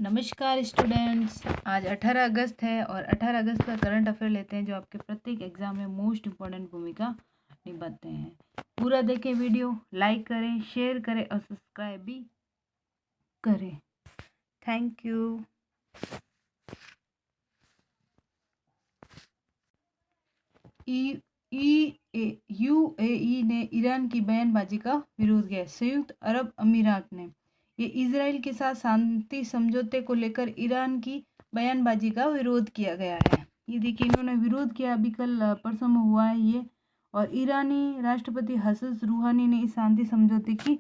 नमस्कार स्टूडेंट्स। आज 18 अगस्त है और 18 अगस्त का करंट अफेयर लेते हैं जो आपके प्रत्येक एग्जाम में मोस्ट इम्पोर्टेंट भूमिका निभाते हैं। पूरा देखें वीडियो, लाइक करें, शेयर करें और सब्सक्राइब भी करें। Thank you. यूएई ने ईरान की बयानबाजी का विरोध किया। संयुक्त अरब अमीरात ने ये इजराइल के साथ शांति समझौते को लेकर ईरान की बयानबाजी का विरोध किया गया है। ये देखिए, इन्होंने विरोध किया, अभी कल परसों में हुआ है ये। और ईरानी राष्ट्रपति हसन रूहानी ने इस शांति समझौते की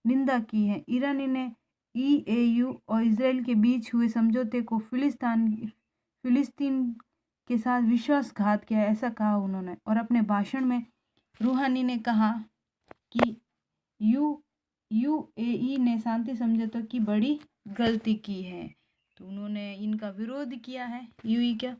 निंदा की है। ईरानी ने ईएयू और इजराइल के बीच हुए समझौते को फिलिस्तीन के साथ विश्वासघात किया, ऐसा कहा उन्होंने। और अपने भाषण में रूहानी ने कहा कि यूएई ने शांति समझौते की बड़ी गलती की है, तो उन्होंने इनका विरोध किया है। यूएई क्या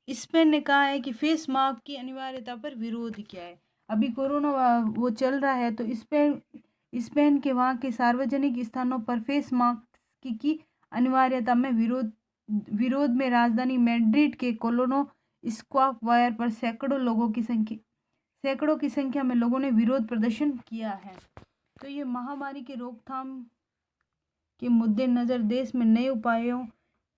स्पेन ने कहा है कि फेस मास्क की अनिवार्यता पर विरोध किया है। अभी कोरोना वो चल रहा है, तो स्पेन के वहाँ के सार्वजनिक स्थानों पर फेस मास्क की अनिवार्यता में विरोध में राजधानी मैड्रिड के कोलोनो स्क्वायर पर सैकड़ों की संख्या में लोगों ने विरोध प्रदर्शन किया है। तो ये महामारी के रोकथाम के मद्देनजर देश में नए उपायों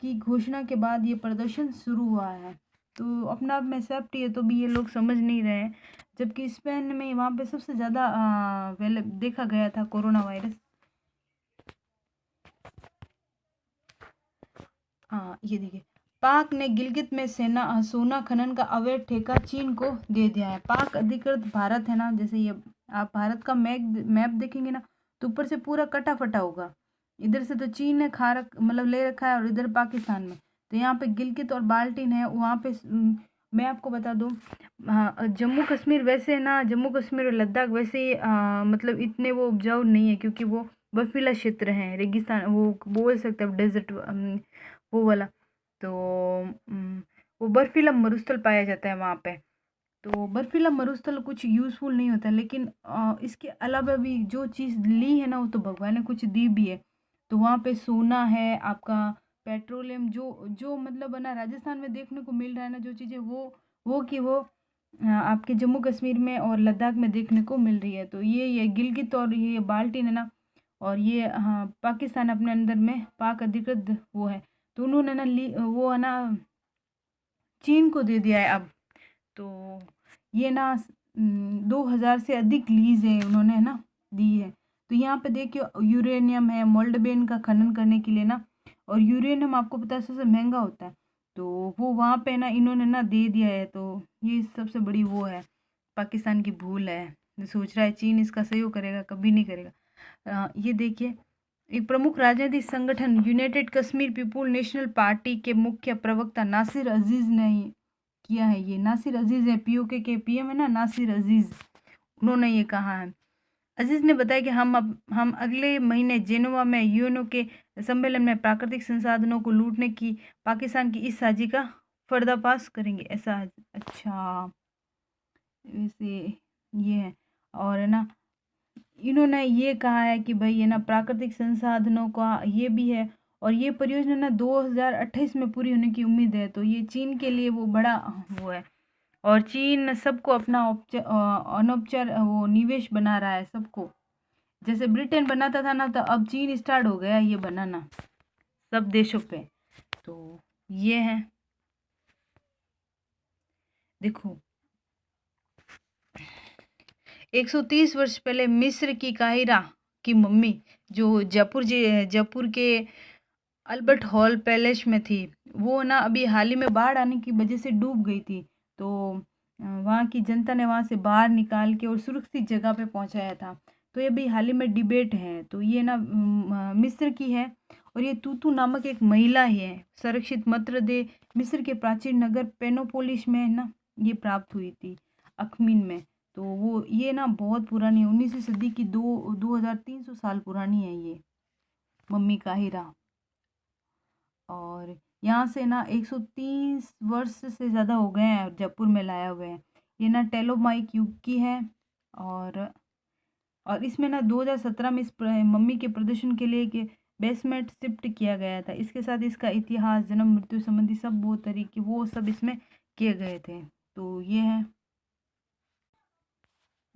की घोषणा के बाद ये प्रदर्शन शुरू हुआ है। तो अपना आप में सेफ्टी है तो भी ये लोग समझ नहीं रहे हैं, जबकि स्पेन में वहाँ पे सबसे ज़्यादा देखा गया था कोरोना वायरस। ये देखिए, पाक ने गिलगित में सोना खनन का अवैध ठेका चीन को दे दिया है। पाक अधिकृत भारत है ना, जैसे ये आप भारत का मैप देखेंगे ना, तो ऊपर से पूरा कटा फटा होगा। इधर से तो चीन ने ले रखा है और इधर पाकिस्तान में। तो यहाँ पे गिलगित और बाल्टीन है। वहाँ पे मैं आपको बता दूँ, जम्मू कश्मीर वैसे है ना, जम्मू कश्मीर और लद्दाख वैसे मतलब इतने वो उपजाऊ नहीं है, क्योंकि वो बर्फीला क्षेत्र है, रेगिस्तान वो बोल सकते हैं, डेजर्ट वो वाला। तो वो बर्फीला मरुस्थल पाया जाता है वहाँ पे। तो बर्फीला मरुस्थल कुछ यूज़फुल नहीं होता, लेकिन इसके अलावा भी जो चीज़ ली है ना, वो तो भगवान ने कुछ दी भी है। तो वहाँ पे सोना है, आपका पेट्रोलियम, जो जो मतलब है ना राजस्थान में देखने को मिल रहा है ना, जो चीज़ें वो आपके जम्मू कश्मीर में और लद्दाख में देखने को मिल रही है। तो ये गिलगित और ये बाल्टीन है ना, और ये पाकिस्तान अपने अंदर में पाक अधिकृत वो है। तो उन्होंने ना वो है ना चीन को दे दिया है अब। तो ये ना 2000 से अधिक लीज है उन्होंने है ना दी है। तो यहाँ पे देखिए, यूरेनियम है, मोल्डबेन का खनन करने के लिए ना, और यूरेनियम आपको पता है सबसे महंगा होता है, तो वो वहाँ पे ना इन्होंने ना दे दिया है। तो ये सबसे बड़ी वो है, पाकिस्तान की भूल है। सोच रहा है चीन इसका सहयोग करेगा, कभी नहीं करेगा। ये देखिए, एक प्रमुख राजनीतिक संगठन United Kashmir people national party के मुख्य प्रवक्ता नासिर अजीज ने किया है। ये नासिर अजीज है, पीओके के पीएम है ना, नासिर अजीज, उन्होंने ये कहा है। अजीज ने बताया कि हम अगले महीने जेनेवा में यूएनओ के सम्मेलन में प्राकृतिक संसाधनों को लूटने की पाकिस्तान की इस साजिश का पर्दाफाश करेंगे, ऐसा। अच्छा, वैसे ये है। और है ना, इन्होंने ये कहा है कि भाई है ना, प्राकृतिक संसाधनों का ये भी है, और ये परियोजना ना 2028 में पूरी होने की उम्मीद है। तो ये चीन के लिए वो बड़ा वो है, और चीन सबको अपना अनौपचार वो निवेश बना रहा है सबको। जैसे ब्रिटेन बनाता था ना, तो अब चीन स्टार्ट हो गया ये बनाना सब देशों पे। तो ये है, देखो 130 वर्ष पहले मिस्र की काहिरा की मम्मी, जो जयपुर के अल्बर्ट हॉल पैलेस में थी, वो ना अभी हाल ही में बाढ़ आने की वजह से डूब गई थी। तो वहाँ की जनता ने वहाँ से बाहर निकाल के और सुरक्षित जगह पे पहुँचाया था। तो ये भी हाल ही में डिबेट है। तो ये ना मिस्र की है, और ये तूतू नामक एक महिला ही है। संरक्षित मत्रदेह मिस्र के प्राचीन नगर पेनोपोलिस में है ना ये प्राप्त हुई थी, अखमीन में। तो वो ये ना बहुत पुरानी 19वीं सदी की 2300 साल पुरानी है ये मम्मी काहिरा। और यहाँ से ना 130 वर्ष से ज़्यादा हो गए हैं जयपुर में लाया हुए हैं। ये ना टेलोमाइक युग की है। और इसमें ना 2017 में इस मम्मी के प्रदर्शन के लिए कि बेसमेंट शिफ्ट किया गया था। इसके साथ इसका इतिहास, जन्म, मृत्यु संबंधी सब वो तरीके वो सब इसमें किए गए थे। तो ये है।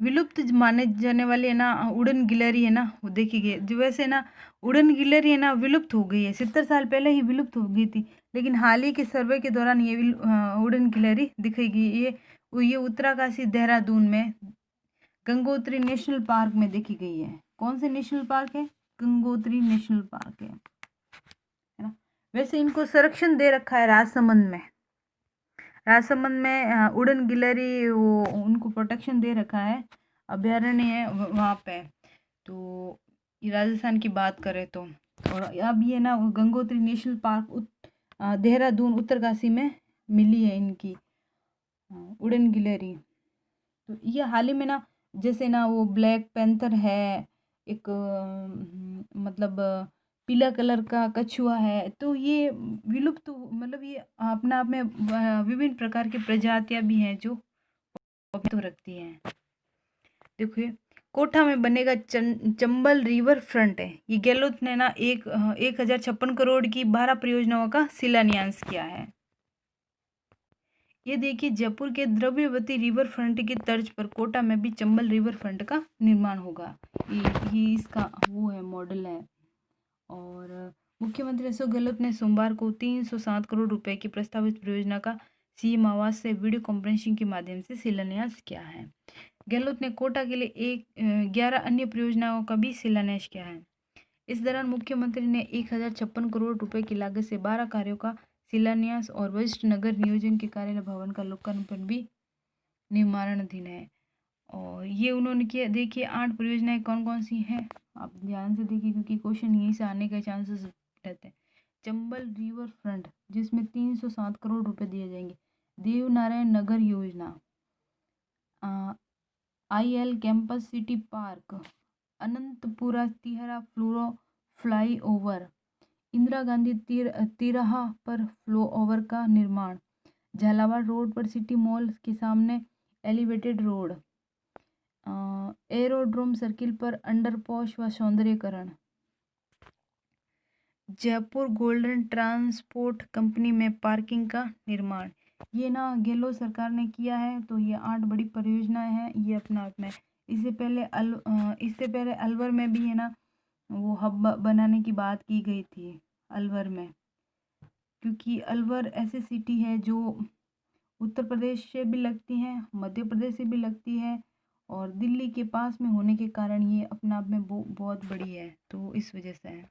विलुप्त माने जाने वाली है ना उड़न गिलहरी है ना, वो देखी गई जो वैसे ना उड़न गिलहरी है ना विलुप्त हो गई है, 70 साल पहले ही विलुप्त हो गई थी, लेकिन हाल ही के सर्वे के दौरान ये उड़न गिलहरी दिखाई गई। ये उत्तराकाशी देहरादून में गंगोत्री नेशनल पार्क में देखी गई है। कौन से नेशनल पार्क है? गंगोत्री नेशनल पार्क है ना। वैसे इनको संरक्षण दे रखा है राजसमंद में। राजसमंद में उड़न गिलहरी वो उनको प्रोटेक्शन दे रखा है, अभयारण्य है वहाँ पे। तो ये राजस्थान की बात करें तो, और अब ये ना गंगोत्री नेशनल पार्क देहरादून उत्तरकाशी में मिली है इनकी उड़न गिलहरी। तो ये हाल ही में ना, जैसे ना वो ब्लैक पैंथर है एक, मतलब पीला कलर का कछुआ है, तो ये विलुप्त मतलब ये अपने आप में विभिन्न प्रकार की प्रजातियां भी हैं जो तो रखती हैं। देखिए कोटा में बनेगा चंबल रिवर फ्रंट है। ये गहलोत ने ना 1056 करोड़ की 12 परियोजनाओं का शिलान्यास किया है। ये देखिए जयपुर के द्रव्यवती रिवर फ्रंट की तर्ज पर कोटा में भी चंबल रिवर फ्रंट का निर्माण होगा। ये इसका वो है, मॉडल है। और मुख्यमंत्री अशोक गहलोत ने सोमवार को 307 करोड़ रुपए की प्रस्तावित परियोजना का सीएम आवास से वीडियो कॉन्फ्रेंसिंग के माध्यम से शिलान्यास किया है। गहलोत ने कोटा के लिए 11 अन्य परियोजनाओं का भी शिलान्यास किया है। इस दौरान मुख्यमंत्री ने 1056 करोड़ रुपए की लागत से 12 कार्यों का शिलान्यास और वरिष्ठ नगर नियोजन के कार्यालय भवन का लोकार्पण भी निर्माणाधीन है। और ये उन्होंने किया। देखिए 8 परियोजनाएं कौन कौन सी हैं, आप ध्यान से देखिए क्योंकि क्वेश्चन यहीं से आने के चांसेस रहते हैं। चंबल रिवर फ्रंट जिसमें 307 करोड़ रुपए दिए जाएंगे। देवनारायण नगर योजना, IL campus city park, Anantpura तिहरा फ्लाई ओवर, इंदिरा गांधी तिराहा पर फ्लो ओवर का निर्माण, झालावाड़ रोड पर सिटी मॉल के सामने एलिवेटेड रोड, एरोड्रोम सर्किल पर अंडरपास व सौंदर्यीकरण, जयपुर गोल्डन ट्रांसपोर्ट कंपनी में पार्किंग का निर्माण। ये ना गहलोत सरकार ने किया है। तो ये 8 बड़ी परियोजनाएं हैं ये अपना आप में। इससे पहले अलवर में भी है ना वो हब बनाने की बात की गई थी अलवर में, क्योंकि अलवर ऐसी सिटी है जो उत्तर प्रदेश से भी लगती है, मध्य प्रदेश से भी लगती है, और दिल्ली के पास में होने के कारण ये अपने आप में बहुत बड़ी है, तो इस वजह से है।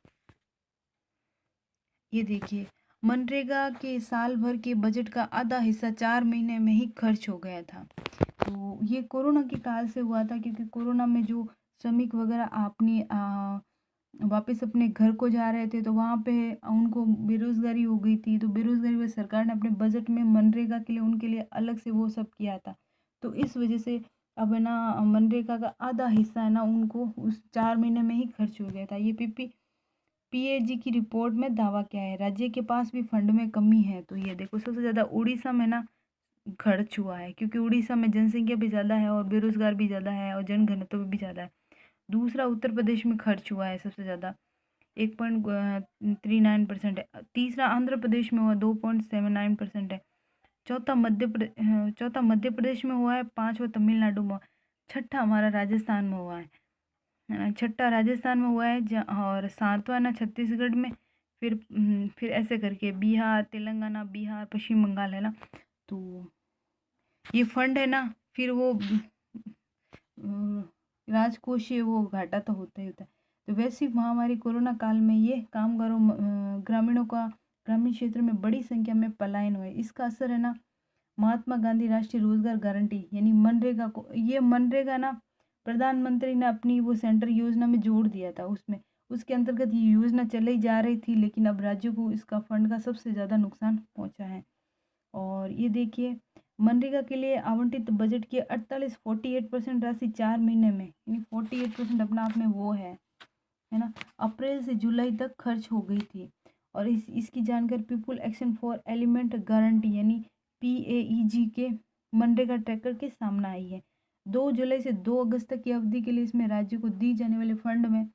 ये देखिए मनरेगा के साल भर के बजट का आधा हिस्सा 4 महीने में ही खर्च हो गया था। तो ये कोरोना के काल से हुआ था, क्योंकि कोरोना में जो श्रमिक वगैरह अपनी वापस अपने घर को जा रहे थे, तो वहाँ पे उनको बेरोजगारी हो गई थी। तो बेरोजगारी में सरकार ने अपने बजट में मनरेगा के लिए उनके लिए अलग से वो सब किया था। तो इस वजह से अब है ना मनरेगा का आधा हिस्सा है ना उनको उस 4 महीने में ही खर्च हो गया था। ये PAG की रिपोर्ट में दावा किया है। राज्य के पास भी फंड में कमी है। तो ये देखो सबसे ज़्यादा उड़ीसा में ना खर्च हुआ है, क्योंकि उड़ीसा में जनसंख्या भी ज़्यादा है और बेरोजगार भी ज़्यादा है और जनघनत्व भी ज़्यादा है। दूसरा उत्तर प्रदेश में खर्च हुआ है सबसे ज़्यादा 1.39% है। तीसरा आंध्र प्रदेश में हुआ 2.79% है। चौथा मध्य प्रदेश में हुआ है। पांचवा तमिलनाडु में, छठा हमारा राजस्थान में हुआ है। छठा राजस्थान में हुआ है और सातवां ना छत्तीसगढ़ में, फिर ऐसे करके बिहार, तेलंगाना, बिहार, पश्चिम बंगाल है ना। तो ये फंड है ना, फिर वो राजकोषीय वो घाटा तो होता ही होता है। तो वैश्विक महामारी कोरोना काल में ये कामगारों ग्रामीणों का ग्रामीण क्षेत्र में बड़ी संख्या में पलायन हुए। इसका असर है ना महात्मा गांधी राष्ट्रीय रोजगार गारंटी यानी मनरेगा को, ये मनरेगा ना प्रधानमंत्री ने अपनी वो सेंटर योजना में जोड़ दिया था। उसके अंतर्गत ये योजना चलाई जा रही थी, लेकिन अब राज्यों को इसका फंड का सबसे ज़्यादा नुकसान पहुंचा है। और ये देखिए मनरेगा के लिए आवंटित बजट की 48% राशि 4 महीने में, यानी 48% अपना आप में वो है ना, अप्रैल से जुलाई तक खर्च हो गई थी। और इसकी जानकारी people action for element guarantee यानी PAEG के मनरेगा ट्रैकर के सामने आई है। 2 जुलाई से 2 अगस्त तक की अवधि के लिए इसमें राज्य को दी जाने वाले फंड में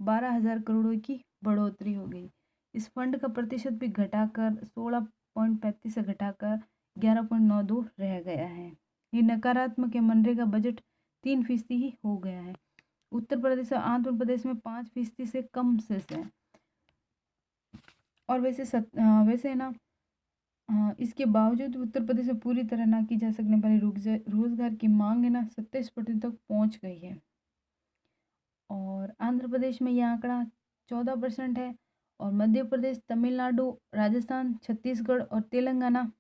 12,000 करोड़ की बढ़ोतरी हो गई। इस फंड का प्रतिशत भी घटाकर 16.35 से घटाकर 11.92 रह गया है। ये नकारात्मक है। मनरेगा बजट 3% ही हो गया है। उत्तर प्रदेश और आंध्र प्रदेश में 5% से कम शेष है। और वैसे है ना, इसके बावजूद उत्तर प्रदेश में पूरी तरह ना की जा सकने वाली रोजगार की मांग है ना 27% तक पहुंच गई है। और आंध्र प्रदेश में यह आंकड़ा 14% है। और मध्य प्रदेश, तमिलनाडु, राजस्थान, छत्तीसगढ़ और तेलंगाना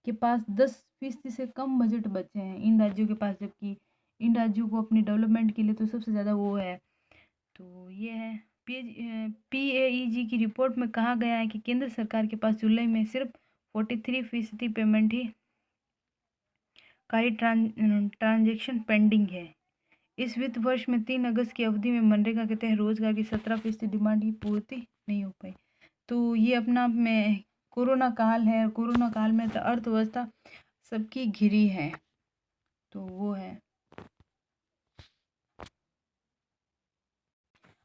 के पास 10% से कम बजट बचे हैं इन राज्यों के पास, जबकि इन राज्यों को अपनी डेवलपमेंट के लिए तो सबसे ज़्यादा वो है। तो ये है PAEG की रिपोर्ट में कहा गया है कि केंद्र सरकार के पास जुलाई में सिर्फ 43% पेमेंट ही का ही ट्रांजेक्शन पेंडिंग है। इस वित्त वर्ष में 3 अगस्त की अवधि में मनरेगा के तहत रोजगार की 17% डिमांड की पूर्ति नहीं हो पाई। तो ये अपना आप में कोरोना काल है। कोरोना काल में तो अर्थव्यवस्था सबकी घिरी है। तो वो है।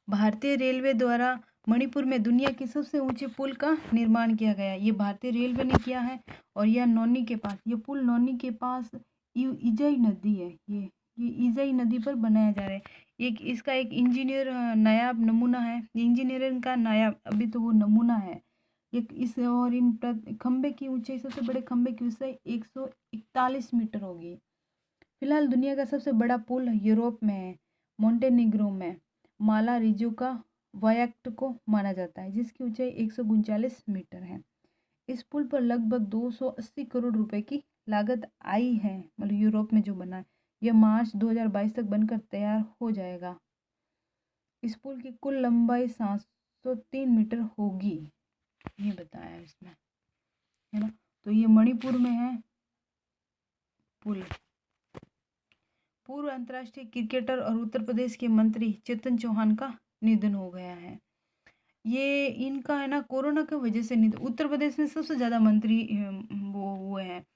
भारतीय रेलवे द्वारा मणिपुर में दुनिया के सबसे ऊंचे पुल का निर्माण किया गया। ये भारतीय रेलवे ने किया है। और यह नौनी के पास, ये पुल नौनी के पास इजई नदी है। ये इजई नदी पर बनाया जा रहा है। इसका एक इंजीनियर नायाब नमूना है। इंजीनियरिंग का नायाब अभी तो वो नमूना है। इस और इन खंबे की ऊंचाई, सबसे बड़े खंबे की ऊंचाई 141 मीटर होगी। फिलहाल दुनिया का सबसे बड़ा पुल यूरोप में है, मोंटेनिग्रो में माला रिजुका वायक्ट को माना जाता है, जिसकी ऊंचाई 139 मीटर है। इस पुल पर लगभग 280 करोड़ रुपए की लागत आई है, मतलब यूरोप में जो बना है। यह मार्च 2022 तक बनकर तैयार हो जाएगा। इस पुल की कुल लंबाई 703 मीटर होगी, ये बताया है इसमें, है ना। तो ये मणिपुर में है पुल। पूर्व अंतर्राष्ट्रीय क्रिकेटर और उत्तर प्रदेश के मंत्री चेतन चौहान का निधन हो गया है। ये इनका है ना कोरोना की वजह से निधन। उत्तर प्रदेश में सबसे ज़्यादा मंत्री वो हुए हैं।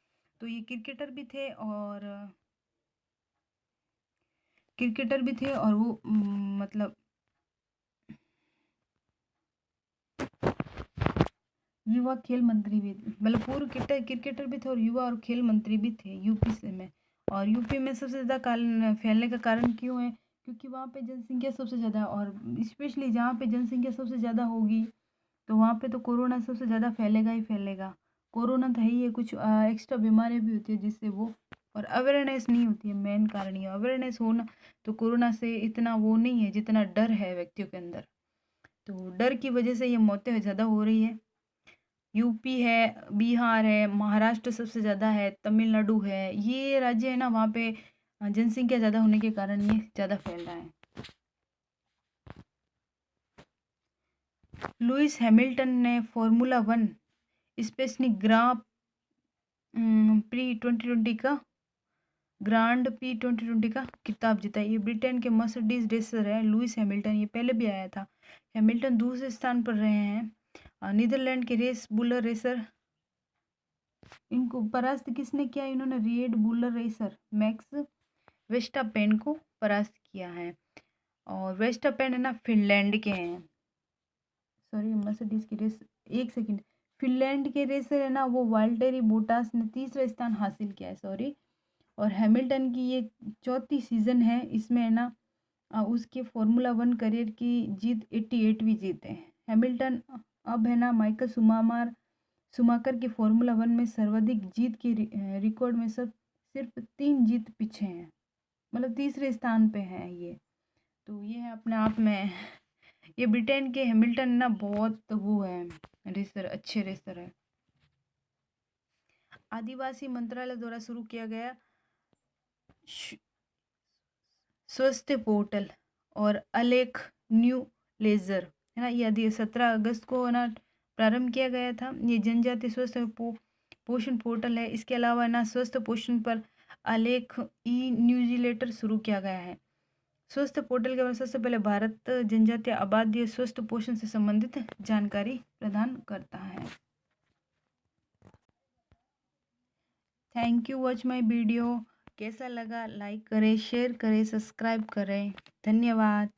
तो ये क्रिकेटर भी थे और वो मतलब युवा खेल मंत्री भी, मतलब पूर्व क्रिकेटर भी थे और युवा और खेल मंत्री भी थे यूपी से में। और यूपी में सबसे ज़्यादा फैलने का कारण क्यों है? क्योंकि वहाँ पे जनसंख्या सबसे ज़्यादा, और स्पेशली जहाँ पे जनसंख्या सबसे ज़्यादा होगी तो वहाँ पे तो कोरोना सबसे ज़्यादा फैलेगा ही फैलेगा। कोरोना तो है ही है, कुछ एक्स्ट्रा बीमारी भी होती है जिससे वो, और अवेयरनेस नहीं होती है। मेन कारण ये अवेयरनेस होना, तो कोरोना से इतना वो नहीं है जितना डर है व्यक्तियों के अंदर। तो डर की वजह से ये मौतें ज़्यादा हो रही है। यूपी है, बिहार है, महाराष्ट्र सबसे ज़्यादा है, तमिलनाडु है, ये राज्य है ना, वहाँ पे जनसंख्या ज़्यादा होने के कारण ये ज़्यादा फैल रहा है। लुइस हैमिल्टन ने फार्मूला 1 स्पेशली ग्रांड प्री 2020 का खिताब जीता। ये ब्रिटेन के मर्सिडीज रेसर है लुइस हैमिल्टन। ये पहले भी आया था। हैमिल्टन दूसरे स्थान पर रहे हैं। नीदरलैंड के रेस बुलर रेसर, इनको परास्त किसने किया? इन्होंने रेड बुलर रेसर मैक्स वेस्टापेन को परास्त किया है। और वेस्टापेन है ना फिनलैंड के हैं। सॉरी, मर्सिडीज की रेस, एक सेकंड, फिनलैंड के रेसर है ना वो वाल्टेरी बोटास ने तीसरा स्थान हासिल किया है। सॉरी। और हैमिल्टन की ये चौथी सीजन है। इसमें है ना उसके फार्मूला 1 करियर की जीत 88वीं जीत है। हैमिल्टन अब है ना माइकल शुमाकर के फार्मूला 1 में सर्वाधिक जीत के रिकॉर्ड में सिर्फ 3 जीत पीछे हैं, मतलब तीसरे स्थान पे हैं ये। तो ये है अपने आप में, ये ब्रिटेन के हैमिल्टन ना बहुत वो है रेसर, अच्छे रेसर है। आदिवासी मंत्रालय द्वारा शुरू किया गया स्वास्थ्य पोर्टल और अलेख न्यू लेजर है ना, ये 17 अगस्त को है ना प्रारंभ किया गया था। ये जनजातीय स्वस्थ पोषण पोर्टल है। इसके अलावा ना स्वस्थ पोषण पर आलेख न्यूज़लेटर शुरू किया गया है। स्वस्थ पोर्टल के बारे में सबसे पहले भारत जनजातीय आबादी स्वस्थ पोषण से संबंधित जानकारी प्रदान करता है। Thank you watch my video. कैसा लगा लाइक करें, शेयर करें, सब्सक्राइब करें। धन्यवाद।